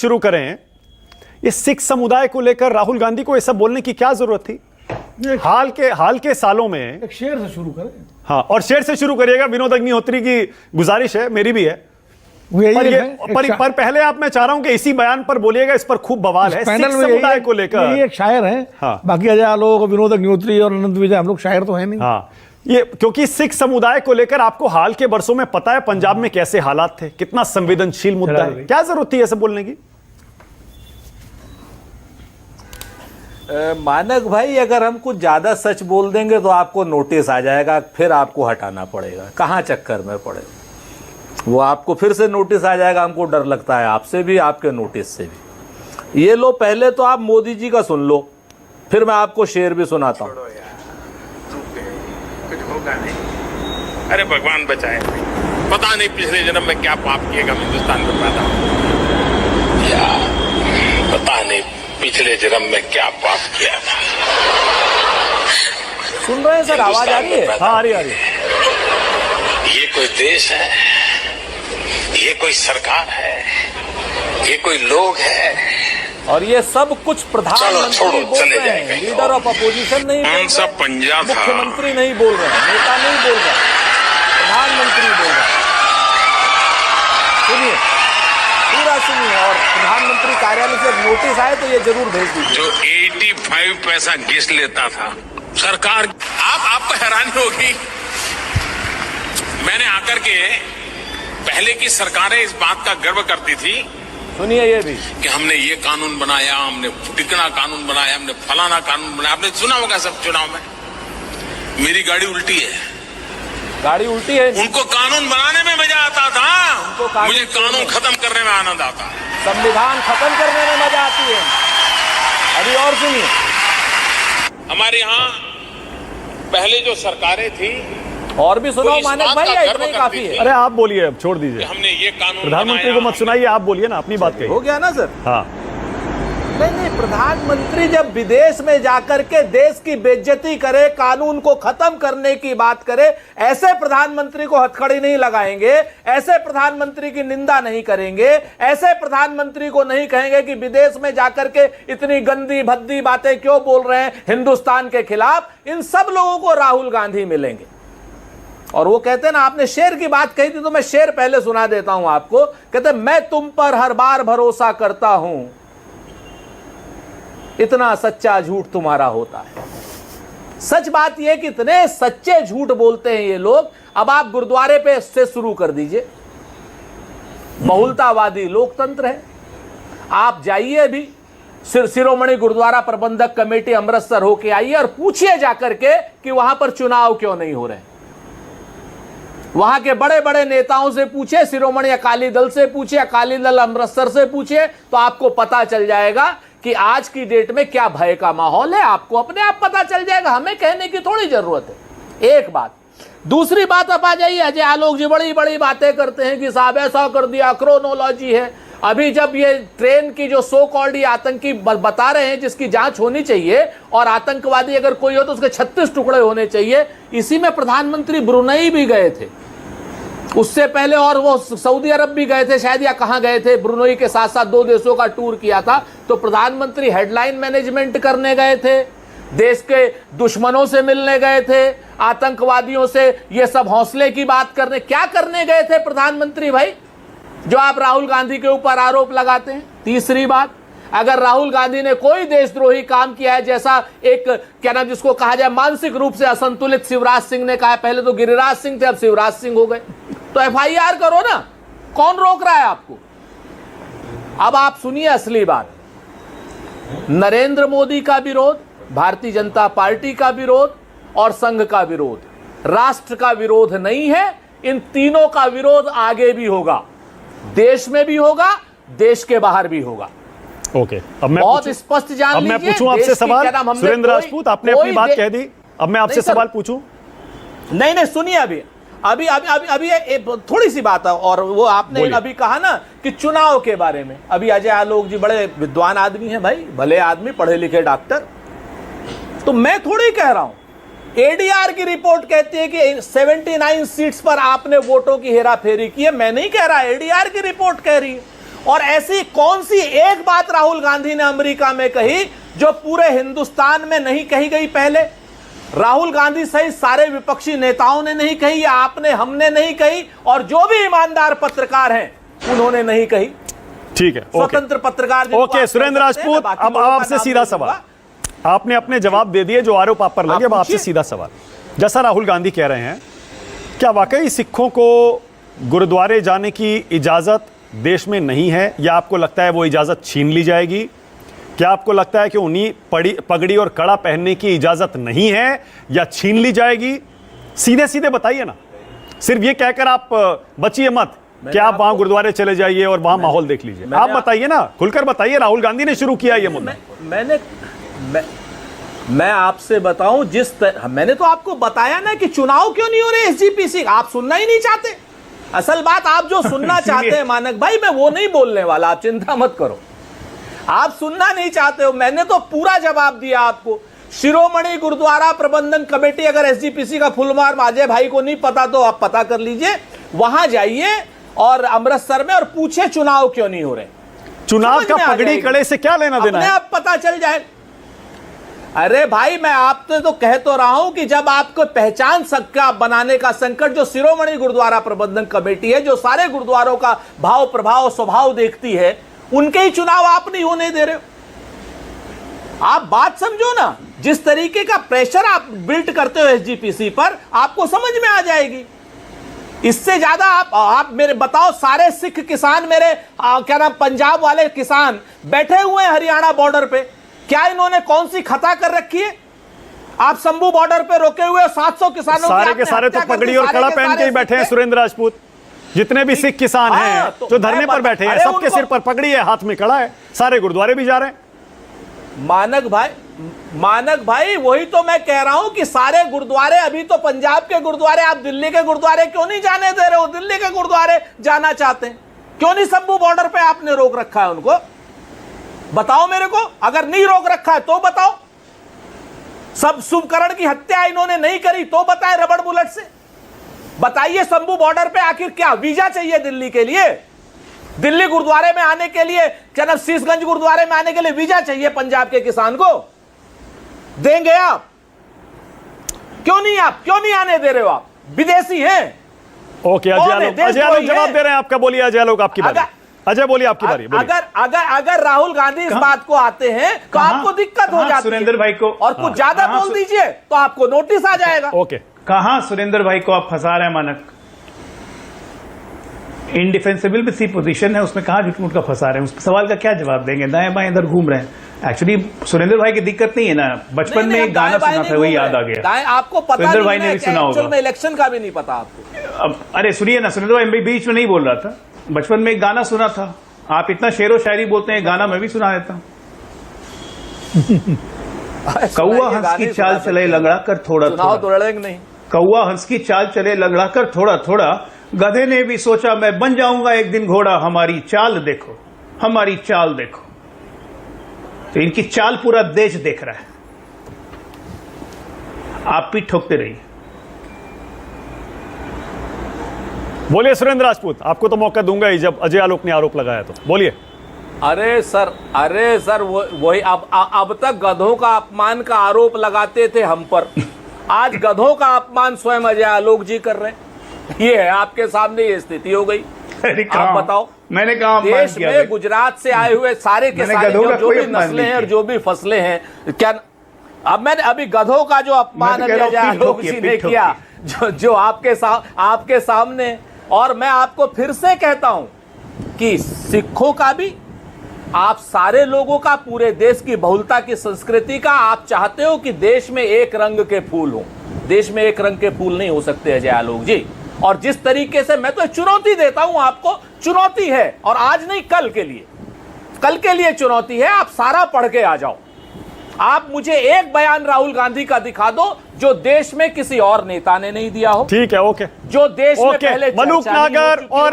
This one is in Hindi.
शुरू करें, ये सिख समुदाय को लेकर राहुल गांधी को ये सब बोलने की क्या जरूरत थी? हाल के सालों में एक शेर से शुरू करें। हाँ, और शेर से शुरू करिएगा। विनोद अग्निहोत्री की गुजारिश है, मेरी भी है। पर पहले मैं चाह रहा हूं कि इसी बयान पर बोलिएगा, इस पर खूब बवाल है सिख समुदाय को लेकर। ये एक शायर है। हाँ। बाकी अजय आलोक, विनोद अग्निहोत्री और अनंत विजय हम लोग शायर तो है नहीं। हाँ, ये क्योंकि सिख समुदाय को लेकर आपको हाल के वर्षों में पता है पंजाब में कैसे हालात थे, कितना संवेदनशील मुद्दा है। क्या जरूरत थी ऐसे बोलने की? मानक भाई, अगर हम कुछ ज्यादा सच बोल देंगे तो आपको नोटिस आ जाएगा, फिर आपको हटाना पड़ेगा। कहाँ चक्कर में पड़े, वो आपको फिर से नोटिस आ जाएगा। हमको डर लगता है आपसे भी, आपके नोटिस से भी। ये लो, पहले तो आप मोदी जी का सुन लो, फिर मैं आपको शेर भी सुनाता हूँ। कुछ होगा नहीं, अरे भगवान बचाए। पता नहीं पिछले जन्म में क्या पाप किएगा हिंदुस्तान में पैदा, या पता नहीं पिछले जन्म में क्या पाप किया था। सुन रहे हैं सर, आवाज आ रही है? हाँ, आ रही है। ये कोई देश है, ये कोई सरकार है, ये कोई लोग है, और ये सब कुछ प्रधानमंत्री बोल रहे हैं, लीडर ऑफ अपोजिशन नहीं बोल रहे, पंजाब मुख्यमंत्री नहीं बोल रहे हैं, नेता नहीं बोल रहे हैं, प्रधानमंत्री बोल रहे हैं। सुनिए, पूरा सुनिए, और प्रधानमंत्री कार्यालय से नोटिस आए तो ये जरूर भेज दीजिए। जो 85 पैसा घिस लेता था सरकार, आपको हैरानी होगी, मैंने आकर के पहले की सरकारें इस बात का गर्व करती थी, सुनिए ये भी, कि हमने ये कानून बनाया, हमने टिकना कानून बनाया, हमने फलाना कानून बनाया। आपने सुना होगा सब चुनाव में, मेरी गाड़ी उल्टी है, गाड़ी उल्टी है। उनको कानून बनाने में मजा आता था, मुझे कानून खत्म करने में आनंद आता है। संविधान खत्म करने में मजा आती है। अभी और सुनिए, हमारे यहाँ पहले जो सरकारें थी, और भी सुनो मानक भाई, इतना ही काफी है। अरे आप बोलिए, अब छोड़ दीजिए, हमने ये कानून प्रधानमंत्री को मत सुनाइए, आप बोलिए ना, अपनी बात कहिए। हो गया ना सर? हाँ, नहीं, प्रधानमंत्री जब विदेश में जाकर के देश की बेइज्जती करे, कानून को खत्म करने की बात करे, ऐसे प्रधानमंत्री को हथकड़ी नहीं लगाएंगे, ऐसे प्रधानमंत्री की निंदा नहीं करेंगे, ऐसे प्रधानमंत्री को नहीं कहेंगे कि विदेश में जाकर के इतनी गंदी भद्दी बातें क्यों बोल रहे हैं हिंदुस्तान के खिलाफ। इन सब लोगों को राहुल गांधी मिलेंगे। और वो कहते हैं ना, आपने शेर की बात कही थी तो मैं शेर पहले सुना देता हूं आपको। कहते, मैं तुम पर हर बार भरोसा करता हूं, इतना सच्चा झूठ तुम्हारा होता है। सच बात यह कि इतने सच्चे झूठ बोलते हैं ये लोग। अब आप गुरुद्वारे पे से शुरू कर दीजिए, बहुलतावादी लोकतंत्र है, आप जाइए अभी शिरोमणि गुरुद्वारा प्रबंधक कमेटी अमृतसर होके आइए और पूछिए जाकर के कि वहां पर चुनाव क्यों नहीं हो रहे। वहां के बड़े बड़े नेताओं से पूछिए, शिरोमणि अकाली दल से पूछिए, अकाली दल अमृतसर से पूछिए, तो आपको पता चल जाएगा कि आज की डेट में क्या भय का माहौल है। आपको अपने आप पता चल जाएगा, हमें कहने की थोड़ी जरूरत है। एक बात। दूसरी बात, अब आ जाइए, अजय आलोक जी बड़ी बड़ी बातें करते हैं कि साहब ऐसा कर दिया, क्रोनोलॉजी है। अभी जब ये ट्रेन की जो सो कॉल्ड आतंकी बता रहे हैं जिसकी जांच होनी चाहिए, और आतंकवादी अगर कोई हो तो उसके 36 टुकड़े होने चाहिए, इसी में प्रधानमंत्री ब्रुनई भी गए थे उससे पहले, और वो सऊदी अरब भी गए थे शायद, या कहां गए थे, ब्रुनई के साथ साथ 2 देशों का टूर किया था। तो प्रधानमंत्री हेडलाइन मैनेजमेंट करने गए थे, देश के दुश्मनों से मिलने गए थे, आतंकवादियों से ये सब हौसले की बात करने, क्या करने गए थे प्रधानमंत्री भाई, जो आप राहुल गांधी के ऊपर आरोप लगाते हैं। तीसरी बात, अगर राहुल गांधी ने कोई देशद्रोही काम किया है, जैसा एक क्या नाम जिसको कहा जाए मानसिक रूप से असंतुलित शिवराज सिंह ने कहा, पहले तो गिरिराज सिंह थे अब शिवराज सिंह हो गए, तो FIR करो ना, कौन रोक रहा है आपको। अब आप सुनिए असली बात, नरेंद्र मोदी का विरोध, भारतीय जनता पार्टी का विरोध और संघ का विरोध, राष्ट्र का विरोध नहीं है। इन तीनों का विरोध आगे भी होगा, देश में भी होगा, देश के बाहर भी होगा। ओके, अब मैं बहुत स्पष्ट जान लीजिए। अब मैं पूछूं आपसे सवाल, सुरेंद्र राजपूत, आपने अपनी बात कह दी, अब मैं आपसे सवाल पूछूं। नहीं, सुनिए, अभी थोड़ी सी बात है, और वो आपने अभी कहा ना कि चुनाव के बारे में, अभी अजय आलोक जी बड़े विद्वान आदमी हैं भाई, भले आदमी, पढ़े लिखे डॉक्टर, तो मैं थोड़ी कह रहा हूं। ADR की रिपोर्ट कहती है कि 79 सीट्स पर आपने वोटों की हेराफेरी की है, मैं नहीं कह रहा, ADR की रिपोर्ट कह रही है। और ऐसी कौन सी एक बात राहुल गांधी ने अमेरिका में कही जो पूरे हिंदुस्तान में नहीं कही गई पहले? राहुल गांधी सहित सारे विपक्षी नेताओं ने नहीं कही, या आपने, हमने नहीं कही, और जो भी ईमानदार पत्रकार हैं उन्होंने नहीं कही। ठीक है, स्वतंत्र पत्रकार। ओके सुरेंद्र राजपूत, अब आपसे सीधा सवाल, आपने अपने जवाब दे दिए जो आरोप आप पर लगे, अब आपसे सीधा सवाल। जैसा राहुल गांधी कह रहे हैं, क्या वाकई सिखों को गुरुद्वारे जाने की इजाजत देश में नहीं है, या आपको लगता है वो इजाजत छीन ली जाएगी? क्या आपको लगता है कि उन्हीं पगड़ी और कड़ा पहनने की इजाजत नहीं है या छीन ली जाएगी? सीधे सीधे बताइए ना, सिर्फ ये कहकर आप बचिए मत कि आप वहां गुरुद्वारे चले जाइए और वहां माहौल देख लीजिए। आप बताइए ना, खुलकर बताइए। राहुल गांधी ने शुरू किया ये मुद्दा। मैं आपसे बताऊं, मैंने तो आपको बताया ना कि चुनाव क्यों नहीं हो रहे एसजीपीसी। आप सुनना ही नहीं चाहते। असल बात, आप जो सुनना चाहते हैं मानक भाई, मैं वो नहीं बोलने वाला, आप चिंता मत करो। आप सुनना नहीं चाहते हो, मैंने तो पूरा जवाब दिया आपको। शिरोमणि गुरुद्वारा प्रबंधन कमेटी, अगर एसजीपीसी का फुल फॉर्म अजय भाई को नहीं पता तो आप पता कर लीजिए, वहां जाइए और अमृतसर में, और पूछे चुनाव क्यों नहीं हो रहे। चुनाव का पगड़ी कड़े से क्या लेना देना है? आप पता चल जाए। अरे भाई, मैं आपसे तो कह तो रहा हूं कि जब आपको पहचान सबका बनाने का संकट जो शिरोमणि गुरुद्वारा प्रबंधन कमेटी है, जो सारे गुरुद्वारों का भाव प्रभाव स्वभाव देखती है, उनके ही चुनाव आप नहीं होने दे रहे हो। आप बात समझो ना, जिस तरीके का प्रेशर आप बिल्ड करते हो एसजीपीसी पर, आपको समझ में आ जाएगी। इससे ज्यादा आप मेरे बताओ, सारे सिख किसान मेरे क्या नाम पंजाब वाले किसान बैठे हुए हैं हरियाणा बॉर्डर पे, क्या इन्होंने कौन सी खता कर रखी है? आप शंभू बॉर्डर पे रोके हुए 700 किसानों सारे के सारे तो पगड़ी और कड़ा पहन के ही बैठे हैं। सुरेंद्र राजपूत, जितने भी सिख किसान हैं जो धरने पर बैठे हैं, सबके सिर पर पगड़ी है, हाथ में कड़ा है, सारे गुरुद्वारे भी जा रहे हैं। मानक भाई, वही तो मैं कह रहा हूं कि सारे गुरुद्वारे, अभी तो पंजाब के गुरुद्वारे, आप दिल्ली के गुरुद्वारे क्यों नहीं जाने दे रहे हो? दिल्ली के गुरुद्वारे जाना चाहते हैं, क्यों नहीं शंभू बॉर्डर पे आपने रोक रखा है उनको? बताओ मेरे को, अगर नहीं रोक रखा है तो बताओ। सब शुभकरण की हत्या इन्होंने नहीं करी तो बताए रबड़ बुलेट से। बताइए, शंभू बॉर्डर पे आखिर क्या वीजा चाहिए दिल्ली के लिए? दिल्ली गुरुद्वारे में आने के लिए, क्या नाम, शीशगंज गुरुद्वारे में आने के लिए वीजा चाहिए पंजाब के किसान को? देंगे आप? क्यों नहीं आने दे रहे हो? आप विदेशी हैं। ओके, अजय आलोक जवाब दे रहे हैं आपका। बोलिए अजय आलोक, आपकी बारी। अजय बोलिए, आपकी बारी। अगर राहुल गांधी इस बात को आते हैं तो आपको दिक्कत हो जाती है। सुरेंद्र भाई को और कुछ ज्यादा बोल दीजिए तो आपको नोटिस आ जाएगा। ओके, कहां सुरेंद्र भाई को आप फंसा रहे हैं मानक? इंडिफेंसिबल सी पोजीशन है, उसमें कहां झूठ का फंसा रहे हैं? उस सवाल का क्या जवाब देंगे? दाएं बाएं इधर घूम रहे हैं। एक्चुअली सुरेंद्र भाई की दिक्कत नहीं है ना, बचपन में एक गाना सुना था, वही याद आ गया। आपको पता सुरेंद्र भाई ने भी सुना होगा। इलेक्शन का भी नहीं पता आपको। अब अरे सुनिए ना, सुरेंद्र भाई बीच में नहीं बोल रहा था, बचपन में एक गाना सुना था। आप इतना शेरो शायरी बोलते हैं, गाना मैं भी सुना देता हूं। कौआ हंस की चाल चले लंगड़ा कर थोड़ा थोड़ा, नहीं कौआ हंस की चाल चले लंगड़ा कर थोड़ा थोड़ा, गधे ने भी सोचा मैं बन जाऊंगा एक दिन घोड़ा, हमारी चाल देखो, हमारी चाल देखो। तो इनकी चाल पूरा देश देख रहा है, आप भी ठोकते रहिए। बोलिए सुरेंद्र राजपूत, आपको तो मौका दूंगा ही जब अजय आलोक ने आरोप लगाया तो। बोलिए। अरे सर वही अब तक गधों का अपमान का आरोप लगाते थे हम पर, आज गधों का अपमान स्वयं अजय आलोक जी कर रहे हैं। ये है आपके सामने ये स्थिति हो गई। आप बताओ, मैंने कहा देश में गुजरात से आए हुए सारे के सारे जो भी नस्लें हैं और जो भी फसलें हैं, क्या अब मैंने अभी गधों का जो अपमान अजय आलोक जी ने किया, जो आपके सामने, और मैं आपको फिर से कहता हूं कि सिखों का भी, आप सारे लोगों का, पूरे देश की बहुलता की संस्कृति का, आप चाहते हो कि देश में एक रंग के फूल हो। देश में एक रंग के फूल नहीं हो सकते अजय आलोक जी। और जिस तरीके से मैं तो चुनौती देता हूं आपको, चुनौती है, और आज नहीं कल के लिए चुनौती है। आप सारा पढ़ के आ जाओ। आप मुझे एक बयान राहुल गांधी का दिखा दो जो देश में किसी और नेता ने नहीं दिया हो। ठीक है, ओके, जो देश में पहले मलूक नागर और